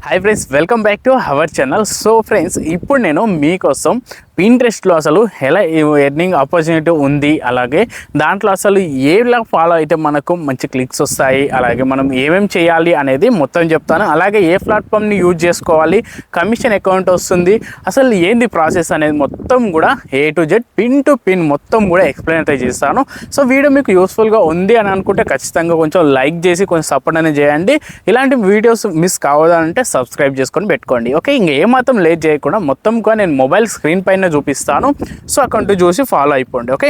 Hi friends, welcome back to our channel. So friends, ఇప్పుడు నేను మీకోసం పింట్రెస్ట్లో అసలు ఎలా ఎర్నింగ్ ఆపర్చునిటీ ఉంది, అలాగే దాంట్లో అసలు ఏలా ఫాలో అయితే మనకు మంచి క్లిక్స్ వస్తాయి, అలాగే మనం ఏమేమి చేయాలి అనేది మొత్తం చెప్తాను. అలాగే ఏ ప్లాట్ఫామ్ని యూజ్ చేసుకోవాలి, కమిషన్ అకౌంట్ వస్తుంది, అసలు ఏంది ప్రాసెస్ అనేది మొత్తం కూడా A to Z pin to pin మొత్తం కూడా ఎక్స్ప్లెయిన్ అయితే చేస్తాను. సో వీడియో మీకు యూస్ఫుల్గా ఉంది అని అనుకుంటే ఖచ్చితంగా కొంచెం లైక్ చేసి కొంచెం సపోర్ట్ అనేది చేయండి. ఇలాంటి వీడియోస్ మిస్ కావద్దంటే సబ్స్క్రైబ్ చేసుకొని పెట్టుకోండి. ఓకే, ఇంకా ఏమాత్రం లేట్ చేయకుండా మొత్తంగా నేను మొబైల్ స్క్రీన్ పైన చూపిస్తాను. సో అకౌంట్ చూసి ఫాలో అయిపోండి. Okay,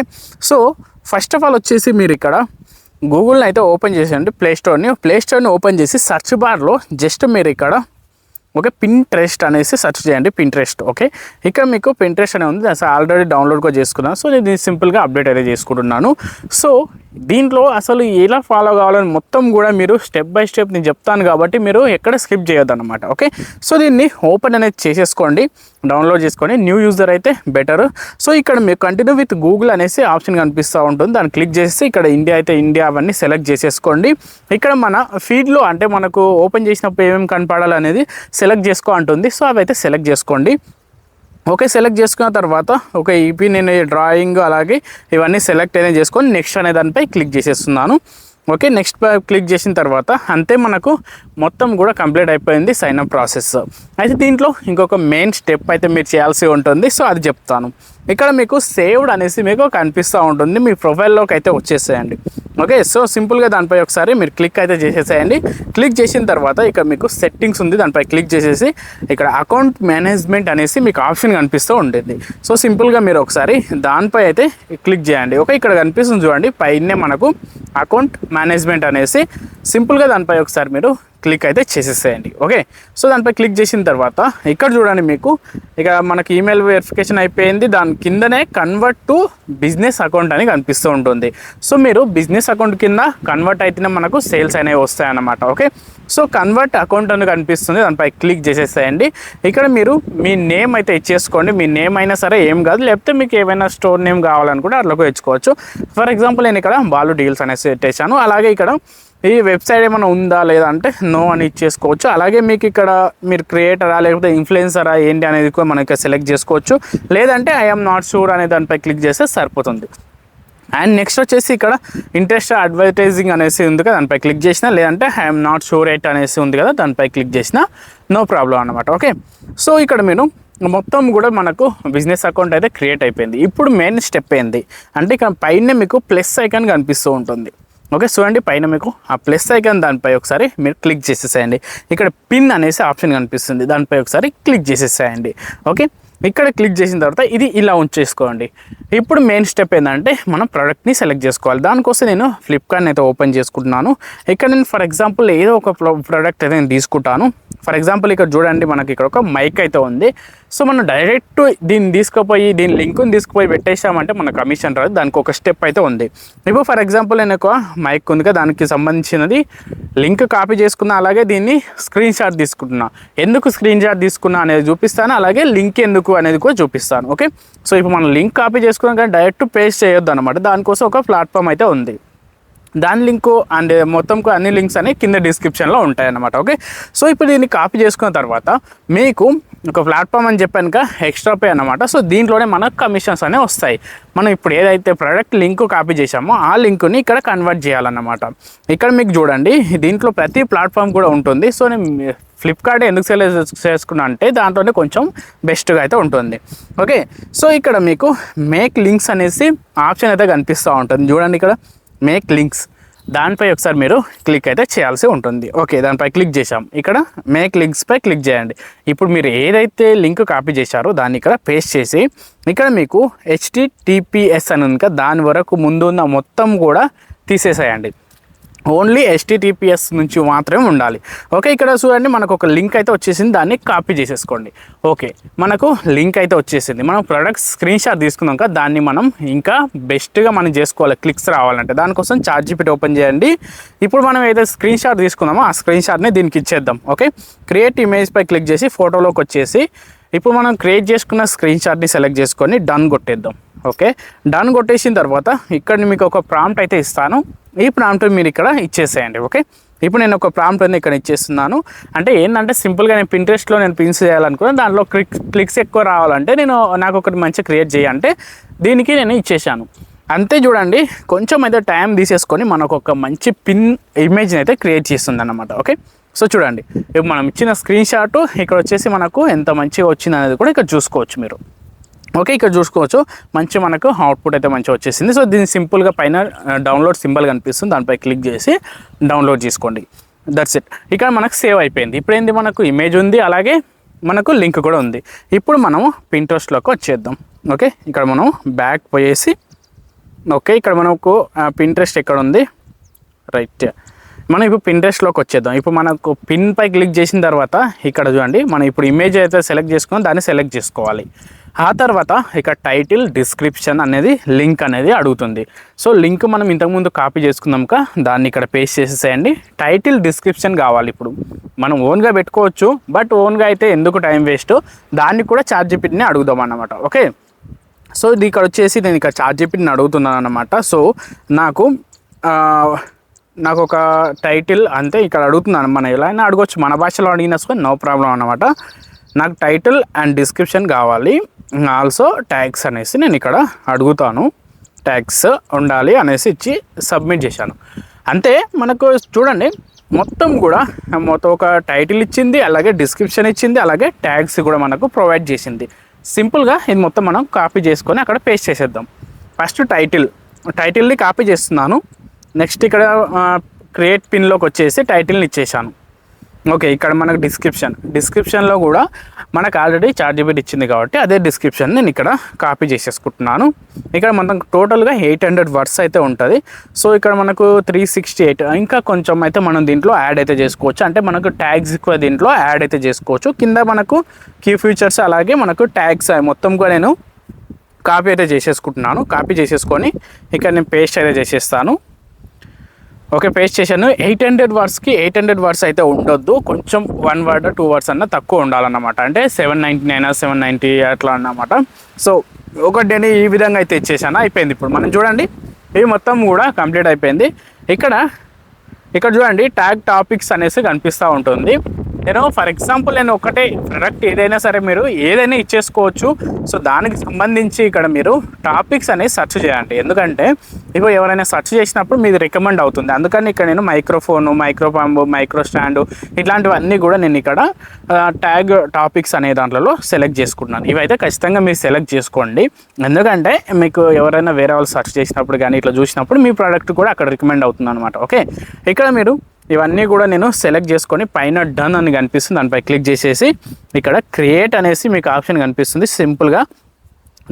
so first of all వచ్చేసి మీరు ఇక్కడ గూగుల్ని అయితే ఓపెన్ చేసేయండి. ప్లేస్టోర్ని ఓపెన్ చేసి సెర్చ్ బార్లో జస్ట్ మీరు ఇక్కడ ఓకే పింట్రెస్ట్ అనేసి సెర్చ్ చేయండి. పింట్రెస్ట్. ఓకే, ఇక్కడ మీకు పింట్రెస్ట్ అనేది ఉంది, అసలు ఆల్రెడీ డౌన్లోడ్ కూడా చేసుకున్నాను. సో నేను సింపుల్గా అప్డేట్ అయితే చేసుకుంటున్నాను. సో దీంట్లో అసలు ఎలా ఫాలో కావాలని మొత్తం కూడా మీరు స్టెప్ బై స్టెప్ నేను చెప్తాను కాబట్టి మీరు ఎక్కడ స్కిప్ చేయొద్దు అనమాట. ఓకే, సో దీన్ని ఓపెన్ అనేది చేసేసుకోండి, డౌన్లోడ్ చేసుకోండి. న్యూ యూజర్ అయితే బెటర్. సో ఇక్కడ మీకు కంటిన్యూ విత్ గూగుల్ అనేసి ఆప్షన్ కనిపిస్తూ ఉంటుంది, దాన్ని క్లిక్ చేసి ఇక్కడ ఇండియా అయితే ఇండియా అవన్నీ సెలెక్ట్ చేసేసుకోండి. ఇక్కడ మన ఫీడ్లో అంటే మనకు ఓపెన్ చేసినప్పుడు ఏమేమి కనపడాలి అనేది సెలెక్ట్ చేసుకో అంటుంది. సో అవి అయితే సెలెక్ట్ చేసుకోండి. ఓకే, సెలెక్ట్ చేసుకున్న తర్వాత ఒక ఈపీ నేను డ్రాయింగ్ అలాగే ఇవన్నీ సెలెక్ట్ అనేది చేసుకొని నెక్స్ట్ అనే దానిపై క్లిక్ చేసేస్తున్నాను. ఓకే, నెక్స్ట్ క్లిక్ చేసిన తర్వాత అంతే మనకు మొత్తం కూడా కంప్లీట్ అయిపోయింది సైన్ అప్ ప్రాసెస్. అయితే దీంట్లో ఇంకొక మెయిన్ స్టెప్ అయితే మీరు చేయాల్సి ఉంటుంది. సో అది చెప్తాను. ఇక్కడ మీకు సేవ్డ్ అనేసి మీకు కనిపిస్తూ ఉంటుంది, మీ ప్రొఫైల్లోకి అయితే వచ్చేసేయండి. ఓకే, సో సింపుల్గా దానిపై ఒకసారి మీరు క్లిక్ అయితే చేసేసేయండి. క్లిక్ చేసిన తర్వాత ఇక్కడ మీకు సెట్టింగ్స్ ఉంది, దానిపై క్లిక్ చేసేసి ఇక్కడ అకౌంట్ మేనేజ్మెంట్ అనేసి మీకు ఆప్షన్ కనిపిస్తూ ఉంటుంది. సో సింపుల్గా మీరు ఒకసారి దానిపై అయితే క్లిక్ చేయండి. ఓకే, ఇక్కడ కనిపిస్తుంది చూడండి, పైనే మనకు అకౌంట్ మేనేజ్మెంట్ అనేసి సింపుల్గా దానిపై ఒకసారి మీరు క్లిక్ అయితే చేసేసేయండి. ఓకే, సో దానిపై క్లిక్ చేసిన తర్వాత ఇక్కడ చూడండి, మీకు ఇక మనకి ఈమెయిల్ వెరిఫికేషన్ అయిపోయింది, దాని కిందనే కన్వర్ట్ టు బిజినెస్ అకౌంట్ అని కనిపిస్తూ ఉంటుంది. సో మీరు బిజినెస్ అకౌంట్ కింద కన్వర్ట్ అయితేనే మనకు సేల్స్ అనేవి వస్తాయన్నమాట. ఓకే, సో కన్వర్ట్ అకౌంట్ అని కనిపిస్తుంది, దానిపై క్లిక్ చేసేసేయండి. ఇక్కడ మీరు మీ నేమ్ అయితే ఇచ్చేసుకోండి. మీ నేమ్ అయినా సరే ఏం కాదు, లేకపోతే మీకు ఏమైనా స్టోర్ నేమ్ కావాలనుకుంటే అట్లా ఇచ్చుకోవచ్చు. ఫర్ ఎగ్జాంపుల్ నేను ఇక్కడ బాలు డీల్స్ అనేసి పెట్టేశాను. అలాగే ఇక్కడ ఈ వెబ్సైట్ ఏమైనా ఉందా లేదా అంటే నో అని ఇచ్చేసుకోవచ్చు. అలాగే మీకు ఇక్కడ మీరు క్రియేటరా లేకపోతే ఇన్ఫ్లుయెన్సరా ఏంటి అనేది కూడా మనకి సెలెక్ట్ చేసుకోవచ్చు. లేదంటే ఐఎమ్ నాట్ షూర్ అనే దానిపై క్లిక్ చేస్తే సరిపోతుంది. అండ్ నెక్స్ట్ వచ్చేసి ఇక్కడ ఇంట్రెస్ట్ అడ్వర్టైజింగ్ అనేసి ఉంది కదా, దానిపై క్లిక్ చేసినా, లేదంటే ఐఎమ్ నాట్ షూర్ ఎట్ అనేసి ఉంది కదా, దానిపై క్లిక్ చేసినా నో ప్రాబ్లం అనమాట. ఓకే, సో ఇక్కడ మీరు మొత్తం కూడా మనకు బిజినెస్ అకౌంట్ అయితే క్రియేట్ అయిపోయింది. ఇప్పుడు మెయిన్ స్టెప్ ఏంది అంటే ఇక్కడ పైన మీకు ప్లస్ ఐకాన్ కనిపిస్తూ ఉంటుంది. ఓకే, చూడండి పైన మీకు ఆ ప్లస్ ఐకాన్ దానిపై ఒకసారి మీరు క్లిక్ చేసేసేయండి. ఇక్కడ పిన్ అనేసి ఆప్షన్ కనిపిస్తుంది, దానిపై ఒకసారి క్లిక్ చేసేసేయండి. ఓకే, ఇక్కడ క్లిక్ చేసిన తర్వాత ఇది ఇలా ఉంచేసుకోండి. ఇప్పుడు మెయిన్ స్టెప్ ఏంటంటే మనం ప్రోడక్ట్ని సెలెక్ట్ చేసుకోవాలి. దానికోసం నేను ఫ్లిప్కార్ట్ని అయితే ఓపెన్ చేసుకుంటున్నాను. ఇక్కడ నేను ఫర్ ఎగ్జాంపుల్ ఏదో ఒక ప్రోడక్ట్ అయితే నేను తీసుకుంటాను. ఫర్ ఎగ్జాంపుల్ ఇక్కడ చూడండి, మనకి ఇక్కడ ఒక మైక్ అయితే ఉంది. సో మనం డైరెక్ట్ దీన్ని తీసుకుపోయి దీని లింక్ని తీసుకుపోయి పెట్టేసామంటే మన కమిషన్ రాదు, దానికి ఒక స్టెప్ అయితే ఉంది. ఇప్పుడు ఫర్ ఎగ్జాంపుల్ నేను ఒక మైక్ ఉంది కదా, దానికి సంబంధించినది లింక్ కాపీ చేసుకున్నా, అలాగే దీన్ని స్క్రీన్ షాట్ తీసుకుంటున్నా. ఎందుకు స్క్రీన్ షాట్ తీసుకున్నా అనేది చూపిస్తాను, అలాగే లింక్ ఎందుకు అనేది కూడా చూపిస్తాను. ఓకే, సో ఇప్పుడు మనం లింక్ కాపీ చేసుకున్నాం కానీ డైరెక్ట్ పేస్ట్ చేయొద్దు అనమాట. దానికోసం ఒక ప్లాట్ఫామ్ అయితే ఉంది, దాని లింకు అండ్ మొత్తం అన్ని లింక్స్ అనేవి కింద డిస్క్రిప్షన్లో ఉంటాయి అన్నమాట. ఓకే, సో ఇప్పుడు దీన్ని కాపీ చేసుకున్న తర్వాత మీకు ఒక ప్లాట్ఫామ్ అని చెప్పాక ఎక్స్ట్రా పే అన్నమాట. సో దీంట్లోనే మనకు కమిషన్స్ అనేవి వస్తాయి. మనం ఇప్పుడు ఏదైతే ప్రోడక్ట్ లింక్ కాపీ చేసామో ఆ లింక్ని ఇక్కడ కన్వర్ట్ చేయాలన్నమాట. ఇక్కడ మీకు చూడండి, దీంట్లో ప్రతి ప్లాట్ఫామ్ కూడా ఉంటుంది. సో నేను ఫ్లిప్కార్ట్ ఎందుకు సెలెక్ట్ చేసుకున్నా అంటే దాంట్లోనే కొంచెం బెస్ట్గా అయితే ఉంటుంది. ఓకే, సో ఇక్కడ మీకు మేక్ లింక్స్ అనేసి ఆప్షన్ అయితే కనిపిస్తూ ఉంటుంది. చూడండి ఇక్కడ మేక్ లింక్స్, దానిపై ఒకసారి మీరు క్లిక్ అయితే చేయాల్సి ఉంటుంది. ఓకే, దానిపై క్లిక్ చేసాం. ఇక్కడ మేక్ లింక్స్పై క్లిక్ చేయండి. ఇప్పుడు మీరు ఏదైతే లింక్ కాపీ చేశారో దాన్ని ఇక్కడ పేస్ట్ చేసి ఇక్కడ మీకు HTTPS అని ఉంది కదా, దాని వరకు ముందు ఉన్న మొత్తం కూడా తీసేసేయండి. ఓన్లీ HTTPS నుంచి మాత్రమే ఉండాలి. ఓకే, ఇక్కడ చూడండి మనకు ఒక లింక్ అయితే వచ్చేసింది, దాన్ని కాపీ చేసేసుకోండి. ఓకే, మనకు లింక్ అయితే వచ్చేసింది. మనం ప్రోడక్ట్ స్క్రీన్ షాట్ తీసుకున్నాక దాన్ని మనం ఇంకా బెస్ట్గా మనం చేసుకోవాలి క్లిక్స్ రావాలంటే. దానికోసం ChatGPT ఓపెన్ చేయండి. ఇప్పుడు మనం ఏదైతే స్క్రీన్ షాట్ తీసుకున్నామో ఆ స్క్రీన్ షాట్ని దీనికి ఇచ్చేద్దాం. ఓకే, క్రియేట్ ఇమేజ్పై క్లిక్ చేసి ఫోటోలోకి వచ్చేసి ఇప్పుడు మనం క్రియేట్ చేసుకున్న స్క్రీన్ షాట్ని సెలెక్ట్ చేసుకొని డన్ కొట్టేద్దాం. ఓకే, డన్ కొట్టేసిన తర్వాత ఇక్కడ మీకు ఒక ప్రాంప్ట్ అయితే ఇస్తాను. ఈ ప్రాంప్ట్ మీరు ఇక్కడ ఇచ్చేసేయండి. ఓకే, ఇప్పుడు నేను ఒక ప్రాంప్ట్ అనేది ఇక్కడ ఇచ్చేస్తున్నాను. అంటే ఏంటంటే సింపుల్గా నేను పింట్రెస్ట్లో నేను పిన్స్ చేయాలనుకున్నాను, దాంట్లో క్లిక్స్ ఎక్కువ రావాలంటే నాకు ఒకటి మంచిగా క్రియేట్ చేయాలంటే దీనికి నేను ఇచ్చేసాను. అంతే, చూడండి కొంచెం అయితే టైం తీసేసుకొని మనకు ఒక మంచి పిన్ ఇమేజ్ని అయితే క్రియేట్ చేస్తుంది అన్నమాట. ఓకే, సో చూడండి ఇప్పుడు మనం ఇచ్చిన స్క్రీన్ షాట్ ఇక్కడ వచ్చేసి మనకు ఎంత మంచిగా వచ్చింది అనేది కూడా ఇక్కడ చూసుకోవచ్చు మీరు. ఓకే, ఇక్కడ చూసుకోవచ్చు మంచి మనకు అవుట్పుట్ అయితే మంచిగా వచ్చేసింది. సో దీన్ని సింపుల్గా పైన డౌన్లోడ్ సింబల్ కనిపిస్తుంది, దానిపై క్లిక్ చేసి డౌన్లోడ్ చేసుకోండి. That's it. ఇక్కడ మనకు సేవ్ అయిపోయింది. ఇప్పుడు ఏంది, మనకు ఇమేజ్ ఉంది, అలాగే మనకు లింక్ కూడా ఉంది. ఇప్పుడు మనము పింట్రెస్ట్లోకి వచ్చేద్దాం. ఓకే, ఇక్కడ మనం బ్యాక్ పోయేసి, ఓకే ఇక్కడ మనకు పింట్రెస్ట్ ఎక్కడ ఉంది, రైట్, మనం ఇప్పుడు పింట్రెస్ట్లోకి వచ్చేద్దాం. ఇప్పుడు మనకు పిన్ పై క్లిక్ చేసిన తర్వాత ఇక్కడ చూడండి మనం ఇప్పుడు ఇమేజ్ అయితే సెలెక్ట్ చేసుకున్నాం, దాన్ని సెలెక్ట్ చేసుకోవాలి. ఆ తర్వాత ఇక్కడ టైటిల్, డిస్క్రిప్షన్ అనేది లింక్ అనేది అడుగుతుంది. సో లింక్ మనం ఇంతకుముందు కాపీ చేసుకున్నాక దాన్ని ఇక్కడ పేస్ట్ చేసేసేయండి. టైటిల్, డిస్క్రిప్షన్ కావాలి. ఇప్పుడు మనం ఓన్గా పెట్టుకోవచ్చు, బట్ ఓన్గా అయితే ఎందుకు టైం వేస్ట్, దాన్ని కూడా చాట్‌జీపీటీని అడుగుదాం అన్నమాట. ఓకే, సో ఇది ఇక్కడ వచ్చేసి నేను ఇక్కడ చాట్‌జీపీటీని అడుగుతున్నాను అన్నమాట. సో నాకు ఒక టైటిల్ అంతే ఇక్కడ అడుగుతున్నాను, మనం ఎలా అయినా అడగవచ్చు, మన భాషలో అడిగినా సరే నో ప్రాబ్లం అన్నమాట. నాకు టైటిల్ అండ్ డిస్క్రిప్షన్ కావాలి, ఆల్సో ట్యాగ్స్ అనేసి నేను ఇక్కడ అడుగుతాను, ట్యాగ్స్ ఉండాలి అనేసి ఇచ్చి సబ్మిట్ చేశాను. అంతే, మనకు చూడండి మొత్తం ఒక టైటిల్ ఇచ్చింది, అలాగే డిస్క్రిప్షన్ ఇచ్చింది, అలాగే ట్యాగ్స్ కూడా మనకు ప్రొవైడ్ చేసింది. సింపుల్గా ఇది మొత్తం మనం కాపీ చేసుకొని అక్కడ పేస్ట్ చేసేద్దాం. ఫస్ట్ టైటిల్ని కాపీ చేస్తున్నాను. నెక్స్ట్ ఇక్కడ క్రియేట్ పిన్లోకి వచ్చేసి టైటిల్ని ఇచ్చేసాను. ఓకే, ఇక్కడ మనకు డిస్క్రిప్షన్లో కూడా మనకు ఆల్రెడీ చాట్‌జీపీటీ ఇచ్చింది కాబట్టి అదే డిస్క్రిప్షన్ నేను ఇక్కడ కాపీ చేసేసుకుంటున్నాను. ఇక్కడ మనకు టోటల్గా 800 వర్డ్స్ అయితే ఉంటుంది. సో ఇక్కడ మనకు 368 ఇంకా కొంచెం అయితే మనం దీంట్లో యాడ్ అయితే చేసుకోవచ్చు. అంటే మనకు ట్యాగ్స్ కూడా దీంట్లో యాడ్ అయితే చేసుకోవచ్చు. కింద మనకు కీ ఫీచర్స్ అలాగే మనకు ట్యాగ్స్ మొత్తం కూడా నేను కాపీ అయితే చేసేసుకుంటున్నాను. కాపీ చేసేసుకొని ఇక్కడ నేను పేస్ట్ అయితే చేసేస్తాను. ఓకే, పేస్ట్ చేశాను. 800 వర్డ్స్కి 800 వర్డ్స్ అయితే ఉండొద్దు, కొంచెం 1 వర్డ్ 2 వర్డ్స్ అన్న తక్కువ ఉండాలన్నమాట. అంటే 799 790 అట్లా అన్నమాట. సో ఒకటి నేను ఈ విధంగా అయితే ఇచ్చేసాను, అయిపోయింది. ఇప్పుడు మనం చూడండి ఇవి మొత్తం కూడా కంప్లీట్ అయిపోయింది. ఇక్కడ చూడండి ట్యాగ్ టాపిక్స్ అనేసి కనిపిస్తూ ఉంటుంది. ఫర్ ఎగ్జాంపుల్ నేను ఒకటే ప్రొడక్ట్ ఏదైనా సరే మీరు ఏదైనా ఇచ్చేసుకోవచ్చు. సో దానికి సంబంధించి ఇక్కడ మీరు టాపిక్స్ అనేది సెర్చ్ చేయండి. ఎందుకంటే ఇప్పుడు ఎవరైనా సెర్చ్ చేసినప్పుడు మీది రికమెండ్ అవుతుంది. అందుకని ఇక్కడ నేను మైక్రోఫోను, మైక్రోపాంబు, మైక్రో స్టాండు ఇట్లాంటివన్నీ కూడా నేను ఇక్కడ ట్యాగ్ టాపిక్స్ అనే దాంట్లో సెలెక్ట్ చేసుకుంటున్నాను. ఇవైతే ఖచ్చితంగా మీరు సెలెక్ట్ చేసుకోండి. ఎందుకంటే మీకు ఎవరైనా వేరే వాళ్ళు సెర్చ్ చేసినప్పుడు కానీ ఇట్లా చూసినప్పుడు మీ ప్రోడక్ట్ కూడా అక్కడ రికమెండ్ అవుతుంది అనమాట. ఓకే, ఇక్కడ మీరు ఇవన్నీ కూడా నేను సెలెక్ట్ చేసుకొని పైన డన్ అని కనిపిస్తుంది, దానిపై క్లిక్ చేసేసి ఇక్కడ క్రియేట్ అనేసి మీకు ఆప్షన్ కనిపిస్తుంది. సింపుల్గా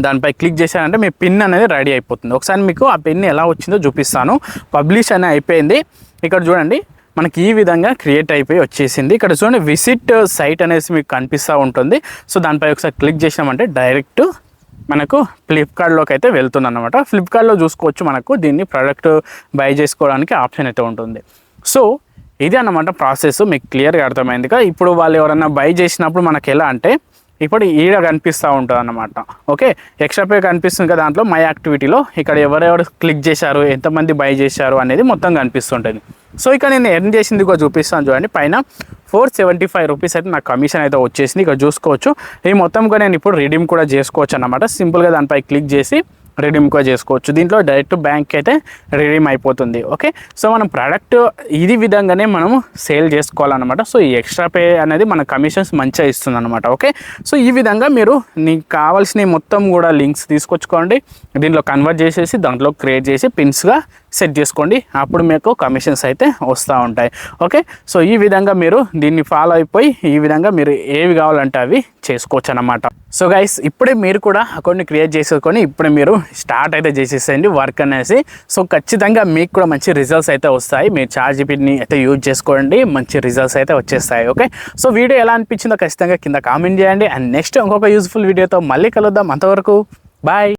దానిపై క్లిక్ చేశారంటే మీ పిన్ అనేది రెడీ అయిపోతుంది. ఒకసారి మీకు ఆ పిన్ ఎలా వచ్చిందో చూపిస్తాను. పబ్లిష్ అనేది అయిపోయింది. ఇక్కడ చూడండి మనకి ఈ విధంగా క్రియేట్ అయిపోయి వచ్చేసింది. ఇక్కడ చూడండి విజిట్ సైట్ అనేసి మీకు కనిపిస్తూ ఉంటుంది. సో దానిపై ఒకసారి క్లిక్ చేసినామంటే డైరెక్ట్ మనకు ఫ్లిప్కార్ట్లోకి అయితే వెళ్తుంది అన్నమాట. ఫ్లిప్కార్ట్లో చూసుకోవచ్చు మనకు దీన్ని ప్రోడక్ట్ బై చేసుకోవడానికి ఆప్షన్ అయితే ఉంటుంది. సో ఇది అన్నమాట ప్రాసెస్, మీకు క్లియర్గా అర్థమైంది కదా. ఇప్పుడు వాళ్ళు ఎవరైనా బై చేసినప్పుడు మనకు ఎలా అంటే ఇప్పుడు ఈడ కనిపిస్తూ ఉంటుంది అన్నమాట. ఓకే, ఎక్స్ట్రా పే కనిపిస్తుంది కదా, దాంట్లో మై యాక్టివిటీలో ఇక్కడ ఎవరెవరు క్లిక్ చేశారు, ఎంతమంది బై చేశారు అనేది మొత్తం కనిపిస్తుంటుంది. సో ఇక్కడ నేను ఎర్న్ చేసింది కూడా చూపిస్తాను చూడండి. పైన 475 రూపీస్ అయితే నాకు కమిషన్ అయితే వచ్చేసింది. ఇక్కడ చూసుకోవచ్చు. ఈ మొత్తం కూడా నేను ఇప్పుడు రిడీమ్ కూడా చేసుకోవచ్చు అన్నమాట. సింపుల్గా దానిపై క్లిక్ చేసి రిడీమ్ కూడా చేసుకోవచ్చు. దీంట్లో డైరెక్ట్ బ్యాంక్ అయితే రిడీమ్ అయిపోతుంది. ఓకే, సో మనం ప్రోడక్ట్ ఇది విధంగానే మనము సేల్ చేసుకోవాలన్నమాట. సో ఈ ఎక్స్ట్రా పే అనేది మన కమిషన్స్ మంచిగా ఇస్తుంది అనమాట. ఓకే, సో ఈ విధంగా మీరు నీకు కావాల్సిన మొత్తం కూడా లింక్స్ తీసుకొచ్చుకోండి, దీంట్లో కన్వర్ట్ చేసేసి దాంట్లో క్రియేట్ చేసి పిన్స్గా సెట్ చేసుకోండి. అప్పుడు మీకు కమిషన్స్ అయితే వస్తూ ఉంటాయి. ఓకే, సో ఈ విధంగా మీరు దీన్ని ఫాలో అయిపోయి ఈ విధంగా మీరు ఏవి కావాలంటే అవి చేసుకోవచ్చు అన్నమాట. సో గైస్ ఇప్పుడే మీరు కూడా అకౌంట్ని క్రియేట్ చేసుకొని ఇప్పుడే మీరు స్టార్ట్ అయితే చేసేసేయండి వర్క్ అనేసి. సో ఖచ్చితంగా మీకు కూడా మంచి రిజల్ట్స్ అయితే వస్తాయి. మీరు చాట్‌జీపీటీని అయితే యూజ్ చేసుకోండి, మంచి రిజల్ట్స్ అయితే వచ్చేస్తాయి. ఓకే, సో వీడియో ఎలా అనిపించిందో ఖచ్చితంగా కింద కామెంట్ చేయండి. అండ్ నెక్స్ట్ ఇంకొక యూజ్ఫుల్ వీడియోతో మళ్ళీ కలుద్దాం. అంతవరకు బాయ్.